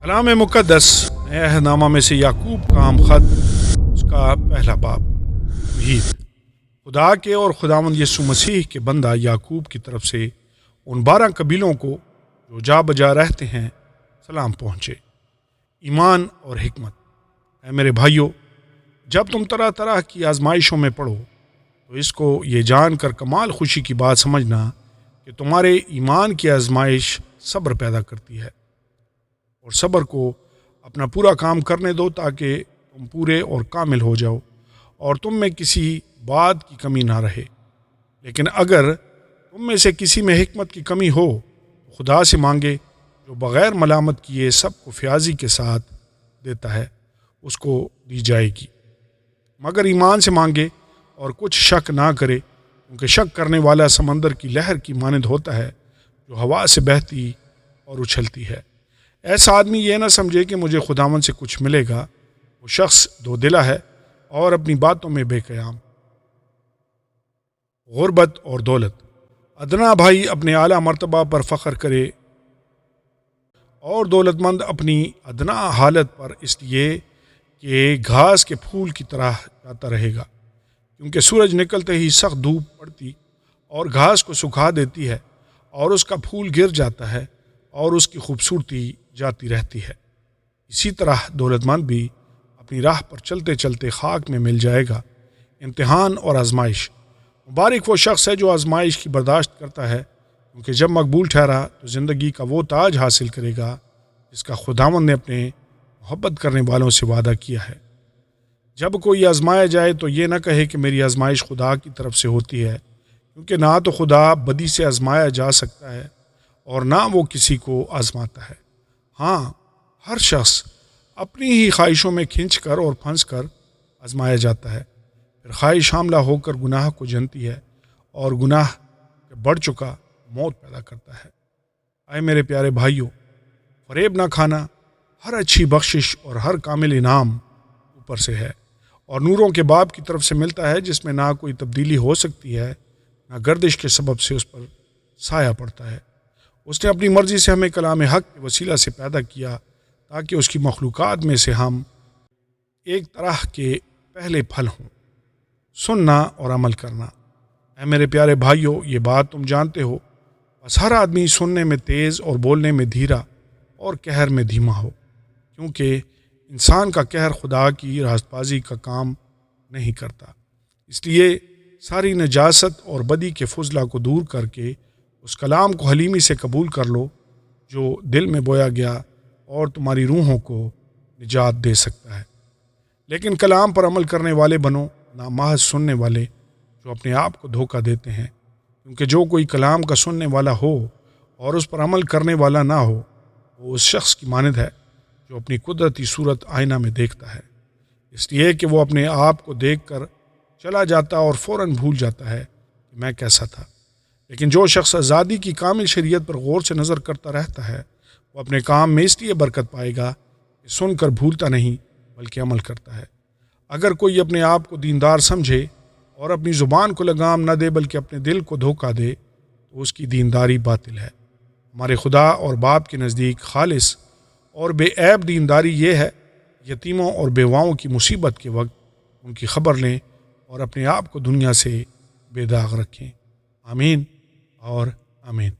کلام مقدس نئے عہد نامہ میں سے یعقوب کا ہم خط، اس کا پہلا باب۔ توحید۔ خدا کے اور خداوند یسوع مسیح کے بندہ یعقوب کی طرف سے ان 12 قبیلوں کو جو جا بجا رہتے ہیں سلام پہنچے۔ ایمان اور حکمت۔ اے میرے بھائیو، جب تم طرح طرح کی آزمائشوں میں پڑو تو اس کو یہ جان کر کمال خوشی کی بات سمجھنا کہ تمہارے ایمان کی آزمائش صبر پیدا کرتی ہے، اور صبر کو اپنا پورا کام کرنے دو تاکہ تم پورے اور کامل ہو جاؤ اور تم میں کسی بات کی کمی نہ رہے۔ لیکن اگر تم میں سے کسی میں حکمت کی کمی ہو تو خدا سے مانگے، جو بغیر ملامت کیے سب کو فیاضی کے ساتھ دیتا ہے، اس کو دی جائے گی، مگر ایمان سے مانگے اور کچھ شک نہ کرے، کیونکہ شک کرنے والا سمندر کی لہر کی مانند ہوتا ہے جو ہوا سے بہتی اور اچھلتی ہے۔ ایسا آدمی یہ نہ سمجھے کہ مجھے خداوند سے کچھ ملے گا، وہ شخص دو دلا ہے اور اپنی باتوں میں بے قیام۔ غربت اور دولت۔ ادنا بھائی اپنے اعلیٰ مرتبہ پر فخر کرے اور دولت مند اپنی ادنا حالت پر اس لیے کہ گھاس کے پھول کی طرح جاتا رہے گا، کیونکہ سورج نکلتے ہی سخت دھوپ پڑتی اور گھاس کو سکھا دیتی ہے اور اس کا پھول گر جاتا ہے اور اس کی خوبصورتی جاتی رہتی ہے۔ اسی طرح دولت مند بھی اپنی راہ پر چلتے چلتے خاک میں مل جائے گا۔ امتحان اور آزمائش۔ مبارک وہ شخص ہے جو آزمائش کی برداشت کرتا ہے، کیونکہ جب مقبول ٹھہرا تو زندگی کا وہ تاج حاصل کرے گا جس کا خداوند نے اپنے محبت کرنے والوں سے وعدہ کیا ہے۔ جب کوئی آزمایا جائے تو یہ نہ کہے کہ میری آزمائش خدا کی طرف سے ہوتی ہے، کیونکہ نہ تو خدا بدی سے آزمایا جا سکتا ہے اور نہ وہ کسی کو آزماتا ہے۔ ہاں، ہر شخص اپنی ہی خواہشوں میں کھنچ کر اور پھنس کر آزمایا جاتا ہے، پھر خواہش حاملہ ہو کر گناہ کو جنتی ہے اور گناہ بڑھ چکا موت پیدا کرتا ہے۔ اے میرے پیارے بھائیوں، فریب نہ کھانا۔ ہر اچھی بخشش اور ہر کامل انعام اوپر سے ہے اور نوروں کے باپ کی طرف سے ملتا ہے، جس میں نہ کوئی تبدیلی ہو سکتی ہے، نہ گردش کے سبب سے اس پر سایہ پڑتا ہے۔ اس نے اپنی مرضی سے ہمیں کلام حق کے وسیلہ سے پیدا کیا تاکہ اس کی مخلوقات میں سے ہم ایک طرح کے پہلے پھل ہوں۔ سننا اور عمل کرنا۔ اے میرے پیارے بھائیوں، یہ بات تم جانتے ہو، بس ہر آدمی سننے میں تیز اور بولنے میں دھیرا اور قہر میں دھیما ہو، کیونکہ انسان کا قہر خدا کی راست بازی کا کام نہیں کرتا۔ اس لیے ساری نجاست اور بدی کے فضلہ کو دور کر کے اس کلام کو حلیمی سے قبول کر لو جو دل میں بویا گیا اور تمہاری روحوں کو نجات دے سکتا ہے۔ لیکن کلام پر عمل کرنے والے بنو، نہ محض سننے والے جو اپنے آپ کو دھوکہ دیتے ہیں، کیونکہ جو کوئی کلام کا سننے والا ہو اور اس پر عمل کرنے والا نہ ہو، وہ اس شخص کی مانند ہے جو اپنی قدرتی صورت آئینہ میں دیکھتا ہے، اس لیے کہ وہ اپنے آپ کو دیکھ کر چلا جاتا اور فوراً بھول جاتا ہے کہ میں کیسا تھا۔ لیکن جو شخص آزادی کی کامل شریعت پر غور سے نظر کرتا رہتا ہے، وہ اپنے کام میں اس لیے برکت پائے گا کہ سن کر بھولتا نہیں بلکہ عمل کرتا ہے۔ اگر کوئی اپنے آپ کو دیندار سمجھے اور اپنی زبان کو لگام نہ دے بلکہ اپنے دل کو دھوکہ دے تو اس کی دینداری باطل ہے۔ ہمارے خدا اور باپ کے نزدیک خالص اور بے عیب دینداری یہ ہے، یتیموں اور بیواؤں کی مصیبت کے وقت ان کی خبر لیں اور اپنے آپ کو دنیا سے بے داغ رکھیں۔ آمین اور آمین۔